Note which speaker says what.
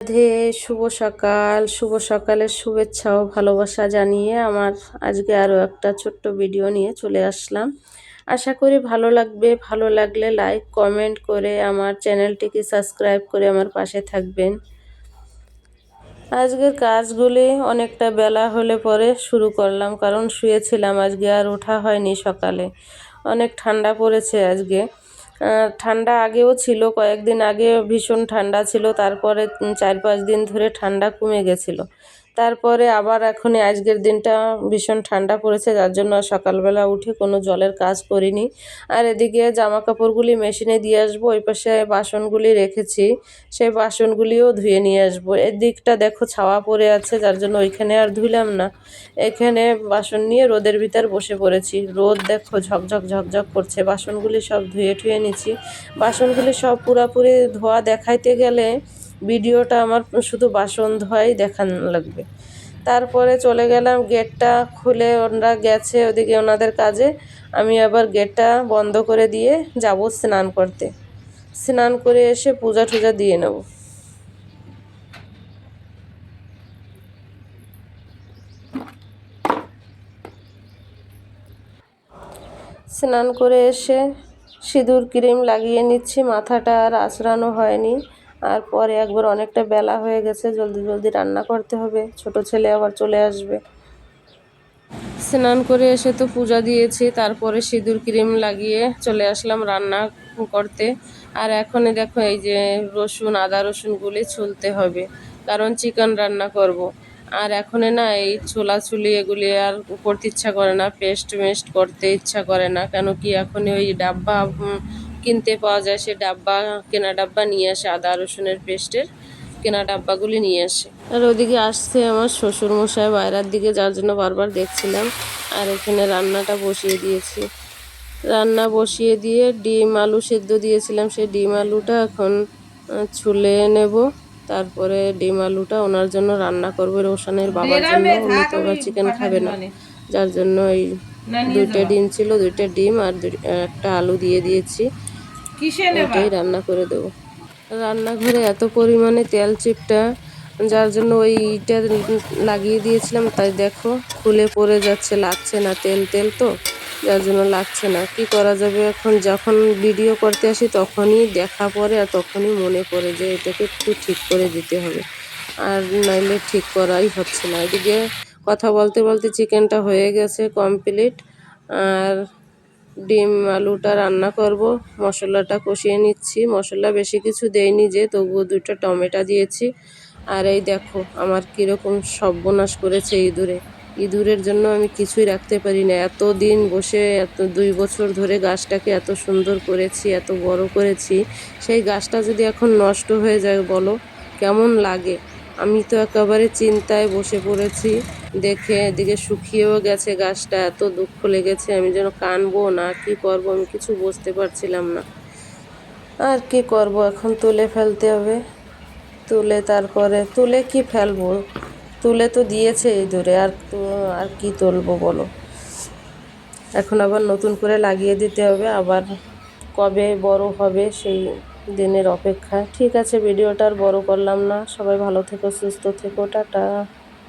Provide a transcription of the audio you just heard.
Speaker 1: রাধে, শুভ সকাল। শুভ সকালের শুভেচ্ছা ও ভালোবাসা জানিয়ে আমার আজকে আরও একটা ছোট্ট ভিডিও নিয়ে চলে আসলাম। আশা করি ভালো লাগবে। ভালো লাগলে লাইক কমেন্ট করে আমার চ্যানেলটিকে সাবস্ক্রাইব করে আমার পাশে থাকবেন। আজকের কাজগুলি অনেকটা বেলা হলে পরে শুরু করলাম, কারণ শুয়েছিলাম। আজকে আর ওঠা হয়নি সকালে। অনেক ঠান্ডা পড়েছে আজকে। ঠান্ডা আগেও ছিল, কয়েকদিন আগে ভীষণ ঠান্ডা ছিল, তারপরে 4-5 দিন ধরে ঠান্ডা কমে গেছিলো। তারপরে আবার এখন আজকের দিনটা ভীষণ ঠান্ডা পড়েছে, যার জন্য সকালবেলা উঠে কোনো জলের কাজ করিনি। আর এদিকে জামা কাপড়গুলি মেশিনে দিয়ে আসবো। ওই পাশে বাসনগুলি রেখেছি, সেই বাসনগুলিও ধুয়ে নিয়ে আসবো। এদিকটা দেখো ছাওয়া পড়ে আছে, যার জন্য ওইখানে আর ধুইলাম না। এখানে বাসন নিয়ে রোদের ভিতর বসে পড়েছি। রোদ দেখো ঝকঝক ঝকঝক করছে। বাসনগুলি সব ধুয়ে ঠুয়ে নিচ্ছি। বাসনগুলি সব পুরাপুরি ধোয়া দেখাইতে গেলে ভিডিওটা আমার শুধু বাসন ধোয়াই দেখান লাগবে। তারপরে চলে গেলাম, গেটটা খুলে ওনারা গেছে ওদিকে ওনাদের কাজে। আমি আবার গেটটা বন্ধ করে দিয়ে যাব স্নান করতে। স্নান করে এসে পূজা টুজা দিয়ে নেব। স্নান করে এসে সিঁদুর ক্রিম লাগিয়ে নিচ্ছি। মাথাটা আর আঁচড়ানো হয়নি। আর পরে একবার অনেকটা বেলা হয়ে গেছে, জলদি জলদি রান্না করতে হবে। ছোট ছেলে আবার চলে আসবে। স্নান করে এসে তো পূজা দিয়েছি, তারপরে সিঁদুর ক্রিম লাগিয়ে চলে আসলাম রান্না করতে। আর এখন দেখো এই যে রসুন, আদা রসুনগুলি ছুলতে হবে, কারণ চিকেন রান্না করব। আর এখন না এই ছোলাছুলি এগুলি আর করতে ইচ্ছা করে না, পেস্ট মেস্ট করতে ইচ্ছা করে না। কেন কি এখন ওই ডাব্বা কিনতে পাওয়া যায়, সে ডাব্বা, কেনা ডাব্বা নিয়ে আসে, আদা রসুনের পেস্টের কেনা ডাব্বাগুলি নিয়ে আসে। আর ওদিকে আসছে আমার শ্বশুর মশাই বাইরের দিকে, যার জন্য বারবার দেখছিলাম। আর এখানে রান্নাটা বসিয়ে দিয়েছি। রান্না বসিয়ে দিয়ে ডিম আলু সেদ্ধ দিয়েছিলাম, সেই ডিম আলুটা এখন ছুলে নেব। তারপরে ডিম আলুটা ওনার জন্য রান্না করবো, রোশনের বাবার জন্য। উনি তো আবার চিকেন খাবে না, যার জন্য এই 2টা ডিম ছিল, 2টা ডিম আর একটা আলু দিয়ে দিয়েছি। এটাই রান্না করে দেবো। রান্নাঘরে এত পরিমাণে তেল চিপটা, যার জন্য ওইটা লাগিয়ে দিয়েছিলাম, তাই দেখো খুলে পড়ে যাচ্ছে, লাগছে না। তেল তেল তো, যার জন্য লাগছে না। কি করা যাবে এখন? যখন ভিডিও করতে আসি তখনই দেখা পড়ে, আর তখনই মনে পড়ে যে এটাকে একটু ঠিক করে দিতে হবে। আর নাইলে ঠিক করাই হচ্ছে না। এদিকে কথা বলতে বলতে চিকেনটা হয়ে গেছে কমপ্লিট। আর ডিম আলুটা রান্না করব। মশলাটা কষিয়ে নিচ্ছি। মশলা বেশি কিছু দেইনি, যে তবুও 2টা টমেটো দিয়েছি। আর এই দেখো আমার কীরকম সর্বনাশ করেছে ইঁদুরে। ইঁদুরের জন্য আমি কিছুই রাখতে পারি না। এত দিন বসে, 2 বছর ধরে গাছটাকে এত সুন্দর করেছি, এত বড় করেছি, সেই গাছটা যদি এখন নষ্ট হয়ে যায় বলো কেমন লাগে? আমি তো একেবারে চিন্তায় বসে পড়েছি। দেখে এদিকে শুকিয়েও গেছে গাছটা, এত দুঃখ লেগেছে। আমি যেন কানবো না কি করব, আমি কিছু বুঝতে পারছিলাম না। আর কি করব, এখন তুলে ফেলতে হবে। তারপরে তুলে কি ফেলবো? তুলে তো দিয়েছে এই দূরে, আর কি তুলবো বলো? এখন আবার নতুন করে লাগিয়ে দিতে হবে। আবার কবে বড় হবে সেই দিনের অপেক্ষা। ঠিক আছে, ভিডিওটা আর বড় করলাম না। সবাই ভালো থেকো, সুস্থ থেকো, টাটা।